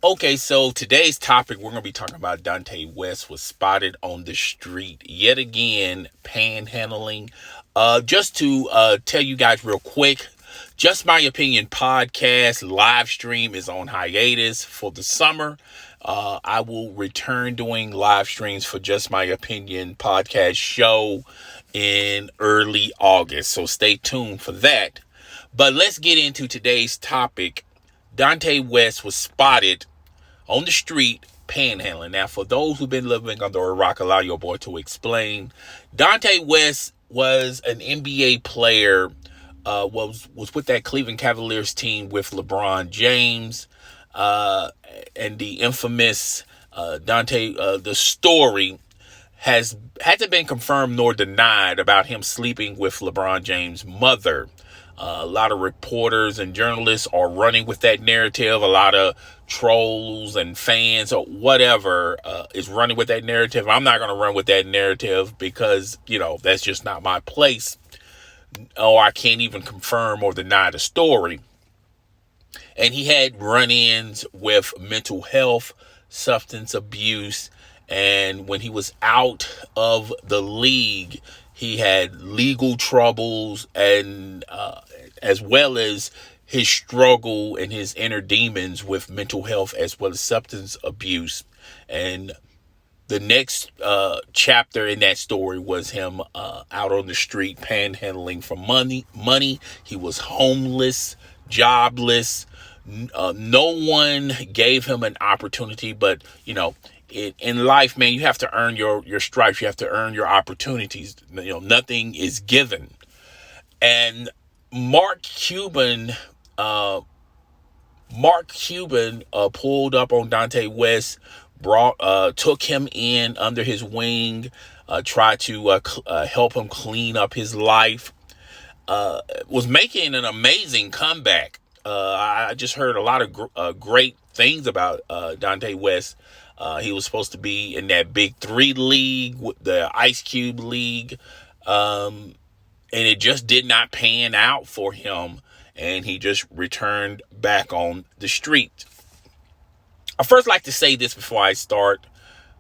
Okay, so today's topic, we're going to be talking about Delonte West was spotted on the street yet again, panhandling. Just to tell you guys real quick, Just My Opinion podcast live stream is on hiatus for the summer. I will return doing live streams for Just My Opinion podcast show in early August. So stay tuned for that. But let's get into today's topic. Delonte West was spotted on the street panhandling. Now, for those who've been living under a rock, allow your boy to explain. Delonte West was an NBA player, was with that Cleveland Cavaliers team with LeBron James, and the infamous the story hasn't been confirmed nor denied about him sleeping with LeBron James' mother. A lot of reporters and journalists are running with that narrative. A lot of trolls and fans or whatever is running with that narrative. I'm not going to run with that narrative because, that's just not my place. Or I can't even confirm or deny the story. And he had run-ins with mental health, substance abuse, and when he was out of the league, he had legal troubles, and as well as his struggle and his inner demons with mental health as well as substance abuse. And the next chapter in that story was him out on the street panhandling for money. He was homeless, jobless. No one gave him an opportunity, but in life, man, you have to earn your stripes. You have to earn your opportunities. Nothing is given. And Mark Cuban, pulled up on Delonte West, took him in under his wing, tried to help him clean up his life. Was making an amazing comeback. I just heard a lot of great things about Delonte West. He was supposed to be in that Big Three league, the Ice Cube League, and it just did not pan out for him, and he just returned back on the street. I first like to say this before I start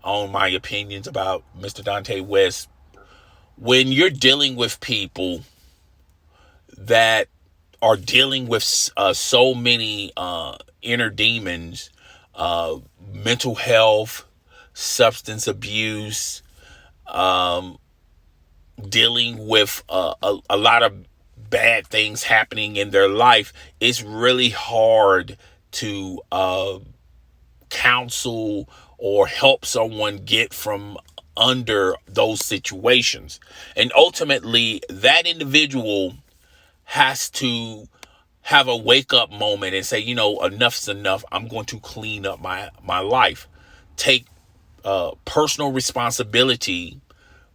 on my opinions about Mr. Delonte West. When you're dealing with people that are dealing with so many inner demons, mental health, substance abuse, dealing with a lot of bad things happening in their life, it's really hard to counsel or help someone get from under those situations. And ultimately, that individual has to have a wake up moment and say, enough's enough. I'm going to clean up my life. Take personal responsibility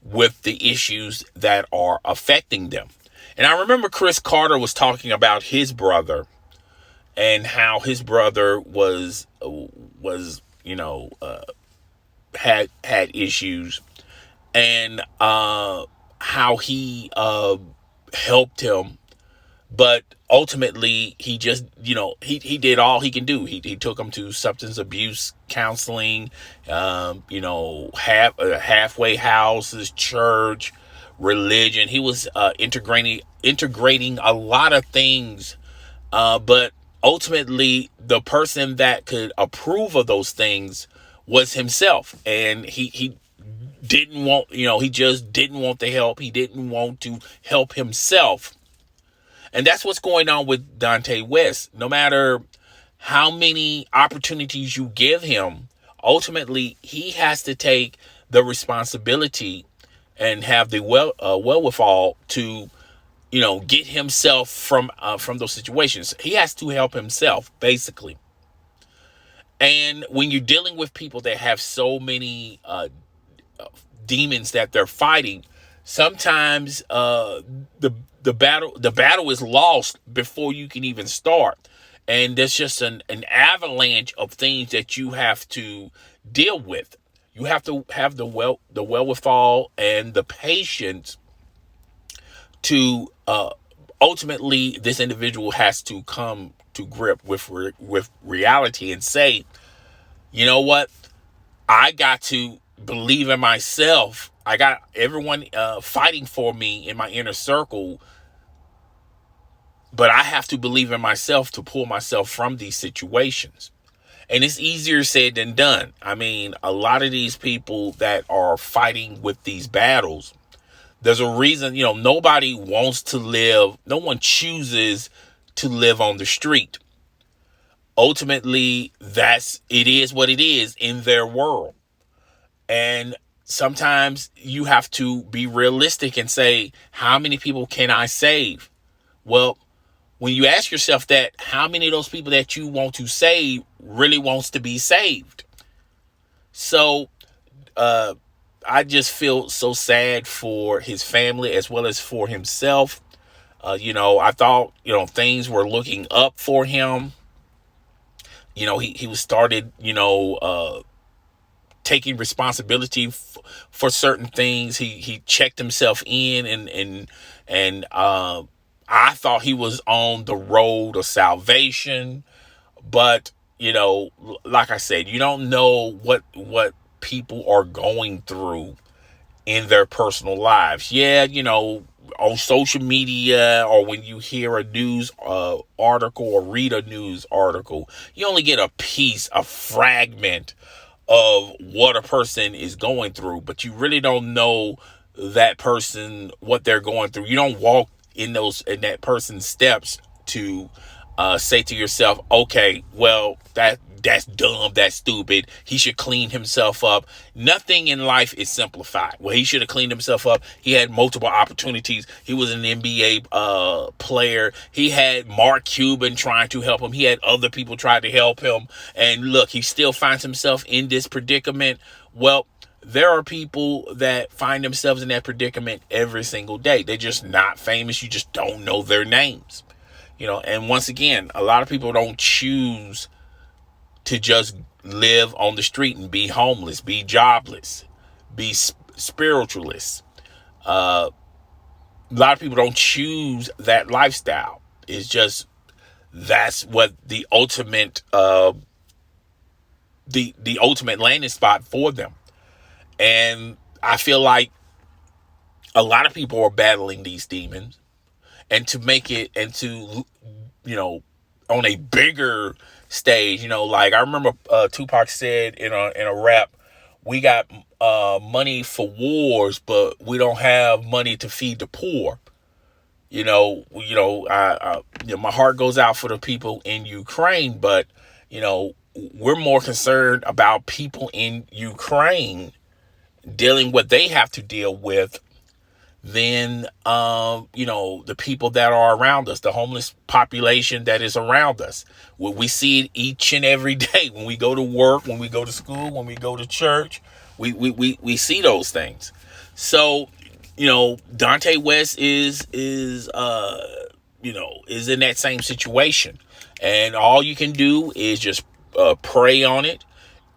with the issues that are affecting them. And I remember Chris Carter was talking about his brother and how his brother had issues, and how he helped him. But ultimately, he just, he did all he can do. He took him to substance abuse counseling, halfway houses, church, religion. He was integrating a lot of things. But ultimately, the person that could approve of those things was himself. And he didn't want, he just didn't want the help. He didn't want to help himself. And that's what's going on with Delonte West. No matter how many opportunities you give him, ultimately he has to take the responsibility and have the wherewithal to, get himself from those situations. He has to help himself, basically. And when you're dealing with people that have so many demons that they're fighting, sometimes the battle is lost before you can even start, and there's just an avalanche of things that you have to deal with. You have to have the wherewithal and the patience to ultimately, this individual has to come to grip with reality and say, You know what? I got to believe in myself. I got everyone fighting for me in my inner circle, but I have to believe in myself to pull myself from these situations. And it's easier said than done. I mean, a lot of these people that are fighting with these battles, there's a reason, nobody wants to live, no one chooses to live on the street. Ultimately, it is what it is in their world. And sometimes you have to be realistic and say, how many people can I save? Well, when you ask yourself that, how many of those people that you want to save really wants to be saved? So, I just feel so sad for his family as well as for himself. I thought, things were looking up for him. He was started, taking responsibility for certain things. He checked himself in and I thought he was on the road of salvation, but like I said, you don't know what people are going through in their personal lives. Yeah, on social media or when you hear a news article or read a news article, you only get a fragment of what a person is going through, but you really don't know that person, what they're going through. You don't walk in that person's steps to say to yourself, okay, well, that's dumb, that's stupid, he should clean himself up. Nothing in life is simplified. Well, he should have cleaned himself up. He had multiple opportunities. He was an NBA player. He had Mark Cuban trying to help him. He had other people trying to help him. And look, he still finds himself in this predicament. Well, there are people that find themselves in that predicament every single day. They're just not famous. You just don't know their names. And once again, a lot of people don't choose to just live on the street and be homeless, be jobless, be spiritualists. A lot of people don't choose that lifestyle. It's just, that's what the ultimate the ultimate landing spot for them. And I feel like a lot of people are battling these demons, and to make it into, on a bigger stage, like I remember Tupac said in a rap, we got money for wars, but we don't have money to feed the poor. My heart goes out for the people in Ukraine, but we're more concerned about people in Ukraine dealing what they have to deal with than the people that are around us, the homeless population that is around us. We see it each and every day when we go to work, when we go to school, when we go to church. We see those things. So Delonte West is in that same situation, and all you can do is just pray on it.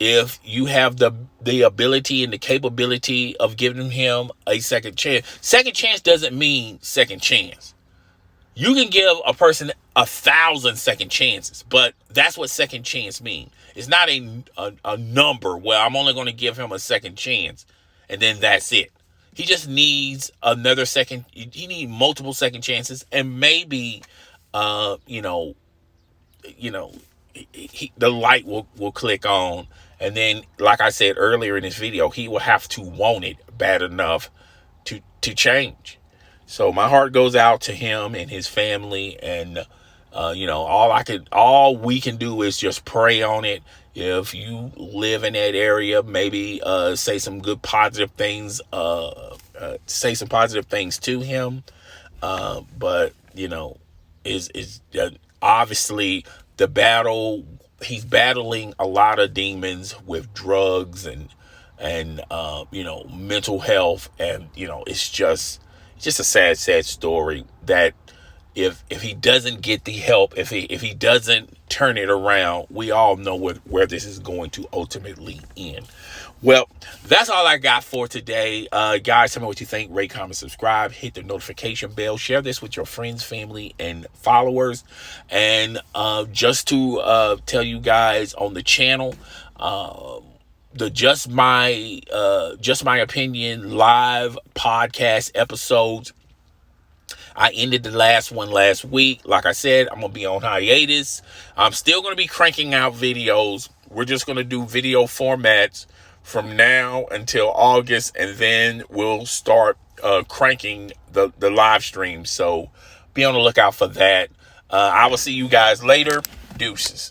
If you have the ability and the capability of giving him a second chance doesn't mean second chance. You can give a person 1,000 second chances, but that's what second chance means. It's not a number where I'm only going to give him a second chance and then that's it. He just needs another second. He needs multiple second chances, and maybe, the light will click on. And then, like I said earlier in this video, he will have to want it bad enough to change. So my heart goes out to him and his family. And, all we can do is just pray on it. If you live in that area, maybe say some good positive things. Say some positive things to him. But, is obviously the battle. He's battling a lot of demons with drugs and mental health, and it's just a sad story that if he doesn't get the help, if he doesn't turn it around, we all know where this is going to ultimately end. Well, that's all I got for today. Guys, tell me what you think. Rate, comment, subscribe, hit the notification bell, share this with your friends, family, and followers. And just to tell you guys on the channel, the Just My Opinion live podcast episodes, I ended the last one last week. Like I said, I'm going to be on hiatus. I'm still going to be cranking out videos. We're just going to do video formats from now until August, and then we'll start cranking the live stream. So be on the lookout for that. I will see you guys later. Deuces.